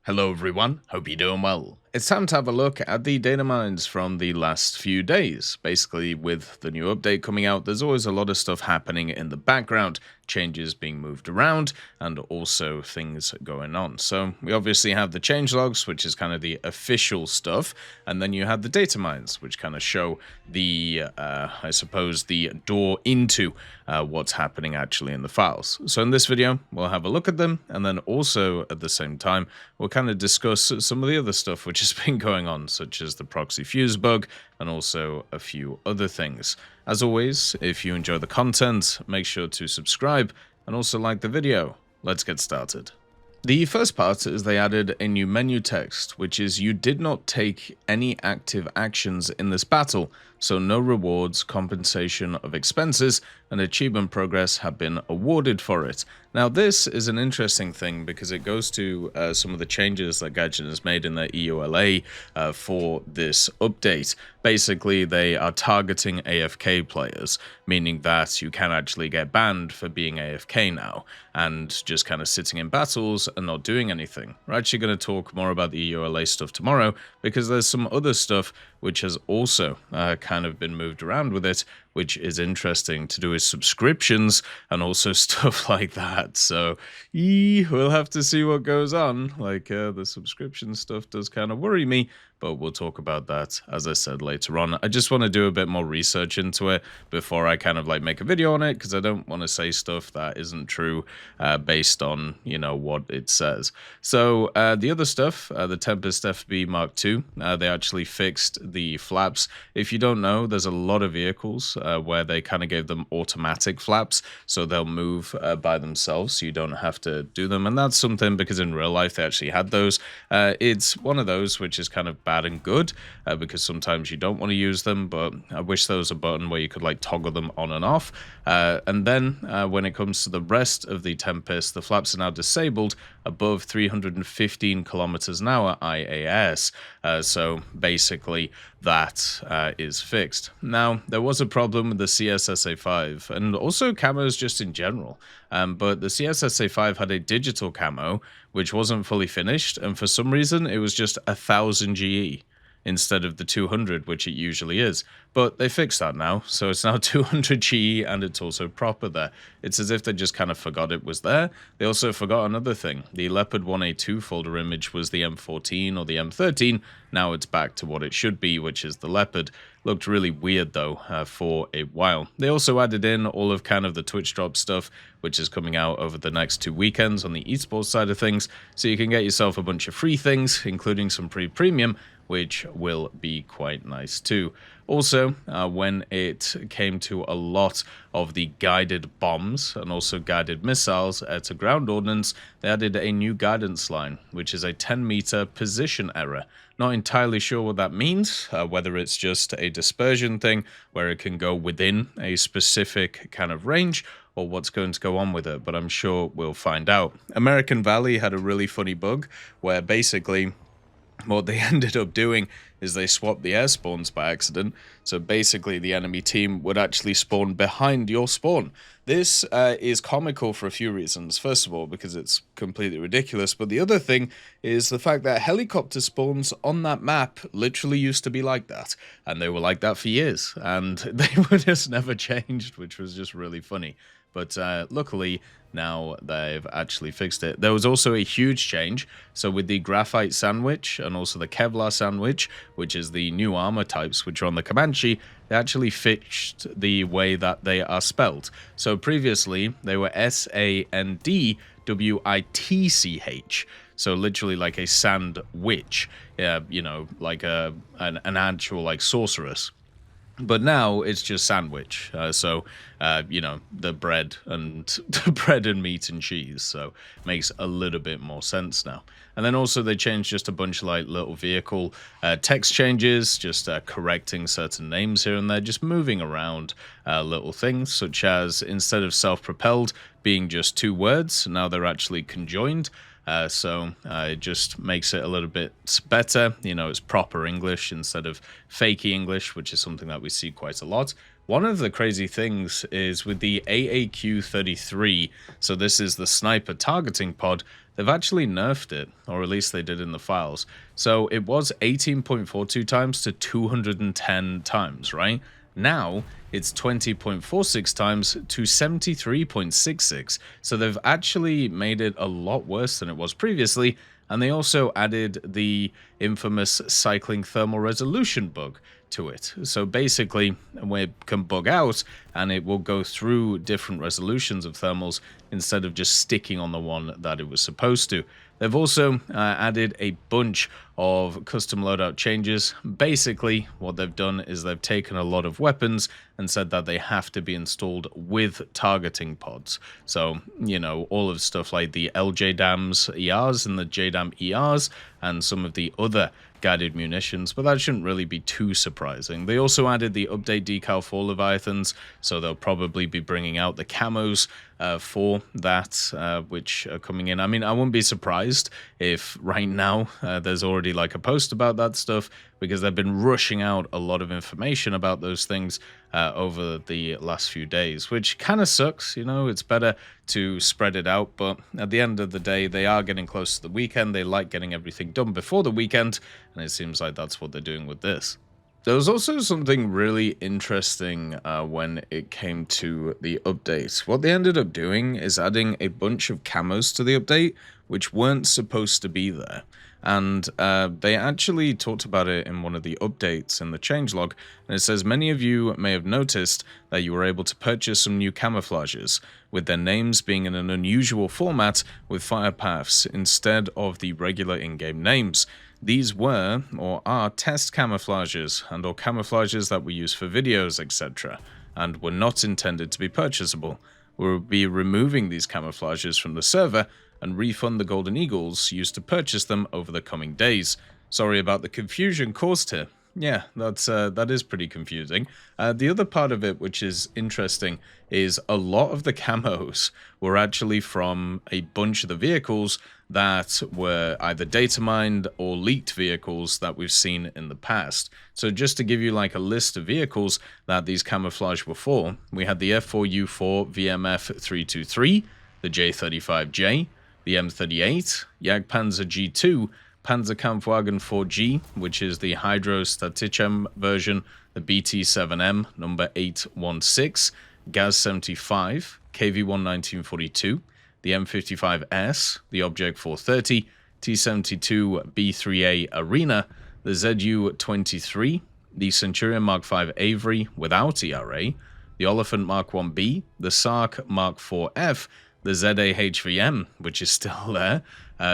Hello everyone, hope you're doing well. It's time to have a look at the data mines from the last few days. Basically, with the new update coming out, there's always a lot of stuff happening in the background, changes being moved around, and also things going on. So we obviously have the changelogs, which is kind of the official stuff, and then you have the data mines, which kind of show the, I suppose, the door into what's happening actually in the files. So in this video, we'll have a look at them, and then also at the same time, we'll kind of discuss some of the other stuff which has been going on, such as the proxy fuse bug, and also a few other things. As always, if you enjoy the content, make sure to subscribe, and also like the video. Let's get started. The first part is they added a new menu text, which is you did not take any active actions in this battle, so no rewards, compensation of expenses, and achievement progress have been awarded for it. Now this is an interesting thing because it goes to some of the changes that Gaijin has made in their EULA for this update. Basically, they are targeting AFK players, meaning that you can actually get banned for being AFK now, and just kind of sitting in battles and not doing anything. We're actually going to talk more about the EULA stuff tomorrow, because there's some other stuff which has also kind of been moved around with it, which is interesting to do with subscriptions and also stuff like that. So we'll have to see what goes on. Like the subscription stuff does kind of worry me, but we'll talk about that, as I said, later on. I just want to do a bit more research into it before I kind of like make a video on it, because I don't want to say stuff that isn't true based on, you know, what it says. So the other stuff, the Tempest FB Mark II, they actually fixed the flaps. If you don't know, there's a lot of vehicles where they kind of gave them automatic flaps, so they'll move by themselves, so you don't have to do them. And that's something, because in real life they actually had those. It's one of those which is kind of bad and good, because sometimes you don't want to use them, but I wish there was a button where you could like toggle them on and off. And then when it comes to the rest of the Tempest, the flaps are now disabled above 315 kilometers an hour IAS. So basically that is fixed. Now, there was a problem with the CSSA5 and also camos just in general, but the CSSA5 had a digital camo which wasn't fully finished, and for some reason it was just 1000 GE instead of the 200, which it usually is. But they fixed that now, so it's now 200 GE, and it's also proper there. It's as if they just kind of forgot it was there. They also forgot another thing. The Leopard 1A2 folder image was the M14 or the M13. Now it's back to what it should be, which is the Leopard. Looked really weird, though, for a while. They also added in all of kind of the Twitch drop stuff, which is coming out over the next 2 weekends on the esports side of things, so you can get yourself a bunch of free things, including some pre-premium, which will be quite nice too. Also, when it came to a lot of the guided bombs and also guided missiles to ground ordnance, they added a new guidance line, which is a 10-meter position error. Not entirely sure what that means, whether it's just a dispersion thing where it can go within a specific kind of range, or what's going to go on with it, but I'm sure we'll find out. American Valley had a really funny bug where basically what they ended up doing is they swapped the air spawns by accident, so basically the enemy team would actually spawn behind your spawn. This is comical for a few reasons. First of all, because it's completely ridiculous, but the other thing is the fact that helicopter spawns on that map literally used to be like that, and they were like that for years, and they were just never changed, which was just really funny. But luckily, now they've actually fixed it. There was also a huge change. So with the graphite sandwich and also the Kevlar sandwich, which is the new armor types which are on the Comanche, they actually fixed the way that they are spelled. So previously, they were SANDWITCH. So literally like a sand witch, you know, like an actual like sorceress. But now it's just sandwich, you know, the bread and meat and cheese, so makes a little bit more sense now. And then also they changed just a bunch of like little vehicle text changes, just correcting certain names here and there, just moving around little things, such as instead of self-propelled being just 2 words, now they're actually conjoined. So it just makes it a little bit better. You know, it's proper English instead of fakey English, which is something that we see quite a lot. One of the crazy things is with the AAQ-33, so this is the sniper targeting pod, they've actually nerfed it, or at least they did in the files. So it was 18.42 times to 210 times, right? Now it's 20.46 times to 73.66. So they've actually made it a lot worse than it was previously. And they also added the infamous cycling thermal resolution bug to it. So basically, it can bug out and it will go through different resolutions of thermals instead of just sticking on the one that it was supposed to. They've also added a bunch of custom loadout changes. Basically, what they've done is they've taken a lot of weapons and said that they have to be installed with targeting pods. So, you know, all of stuff like the LJDAMs ERs and the JDAM ERs and some of the other guided munitions, but that shouldn't really be too surprising. They also added the update decal for Leviathans, so they'll probably be bringing out the camos for that, which are coming in. I mean, I wouldn't be surprised if right now there's already like a post about that stuff, because they've been rushing out a lot of information about those things over the last few days, which kind of sucks. You know, it's better to spread it out, but at the end of the day, they are getting close to the weekend. They like getting everything done before the weekend, and it seems like that's what they're doing with this. There was also something really interesting when it came to the update. What they ended up doing is adding a bunch of camos to the update, which weren't supposed to be there. And they actually talked about it in one of the updates in the changelog, and it says, many of you may have noticed that you were able to purchase some new camouflages, with their names being in an unusual format with fire paths instead of the regular in-game names. These were, or are, test camouflages, and or camouflages that were used for videos, etc., and were not intended to be purchasable. We'll be removing these camouflages from the server and refund the Golden Eagles used to purchase them over the coming days. Sorry about the confusion caused here. Yeah, that is pretty confusing. The other part of it, which is interesting, is a lot of the camos were actually from a bunch of the vehicles that were either data mined or leaked vehicles that we've seen in the past. So just to give you like a list of vehicles that these camouflage were for, we had the F4U4 VMF323, the J35J, the M38, Jagdpanzer G2, Panzerkampfwagen 4G, which is the Hydro-Staticem version, the BT-7M number 816, Gaz-75, KV-1 the M55S, the Object 430, T-72 B3A Arena, the ZU-23, the Centurion Mark V Avery without ERA, the Oliphant Mark 1B, the Sark Mark 4F, the ZA-HVM, which is still there,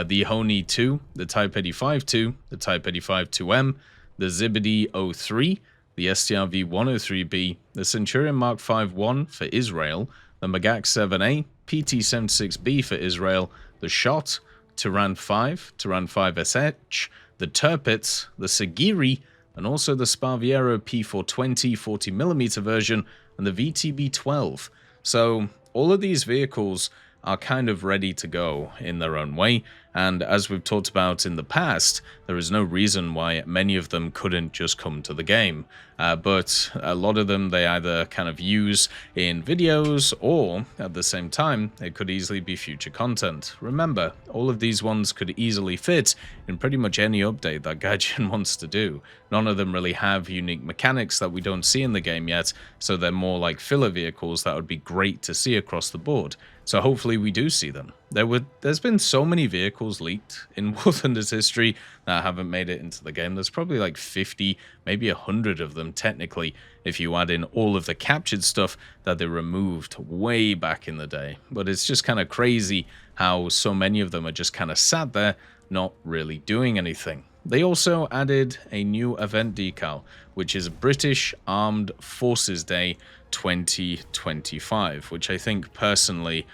the Honi 2, the Type 85-2, the Type 85-2M, the Zibidi 03, the STRV 103B, the Centurion Mark 5-1 for Israel, the Magak 7A, PT-76B for Israel, the Shot, Turan 5, Turan 5SH, the Tirpitz, the Sagiri, and also the Sparviero P420 40mm version, and the VTB-12. So all of these vehicles are kind of ready to go in their own way, and as we've talked about in the past, there is no reason why many of them couldn't just come to the game. But a lot of them they either kind of use in videos, or at the same time, it could easily be future content. Remember, all of these ones could easily fit in pretty much any update that Gaijin wants to do. None of them really have unique mechanics that we don't see in the game yet, so they're more like filler vehicles that would be great to see across the board. So hopefully we do see them. There's been so many vehicles leaked in War Thunder's history that haven't made it into the game. There's probably like 50, maybe 100 of them technically, if you add in all of the captured stuff that they removed way back in the day. But it's just kind of crazy how so many of them are just kind of sat there, not really doing anything. They also added a new event decal, which is British Armed Forces Day 2025, which I think personally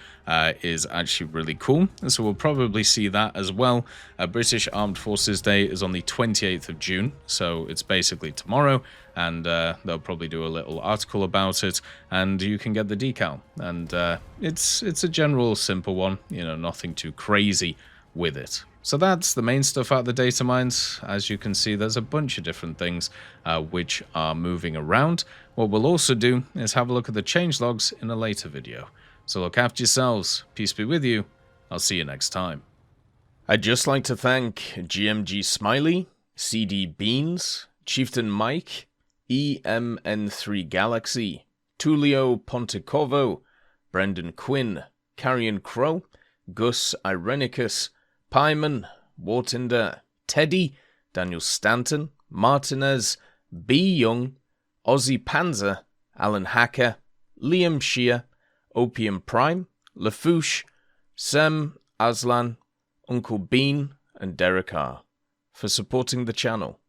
is actually really cool. And so we'll probably see that as well. British Armed Forces Day is on the 28th of June, so it's basically tomorrow, and they'll probably do a little article about it, and you can get the decal. And it's a general simple one, you know, nothing too crazy with it. So that's the main stuff out of the data mines. As you can see, there's a bunch of different things which are moving around. What we'll also do is have a look at the changelogs in a later video. So look after yourselves. Peace be with you. I'll see you next time. I'd just like to thank GMG Smiley, CD Beans, Chieftain Mike, EMN3 Galaxy, Tulio Pontecorvo, Brendan Quinn, Carrion Crow, Gus Irenicus, Pyman, Wartinder, Teddy, Daniel Stanton, Martinez, B. Young, Ozzy Panzer, Alan Hacker, Liam Shear, Opium Prime, Lafouche, Sem, Aslan, Uncle Bean, and Derek R. for supporting the channel.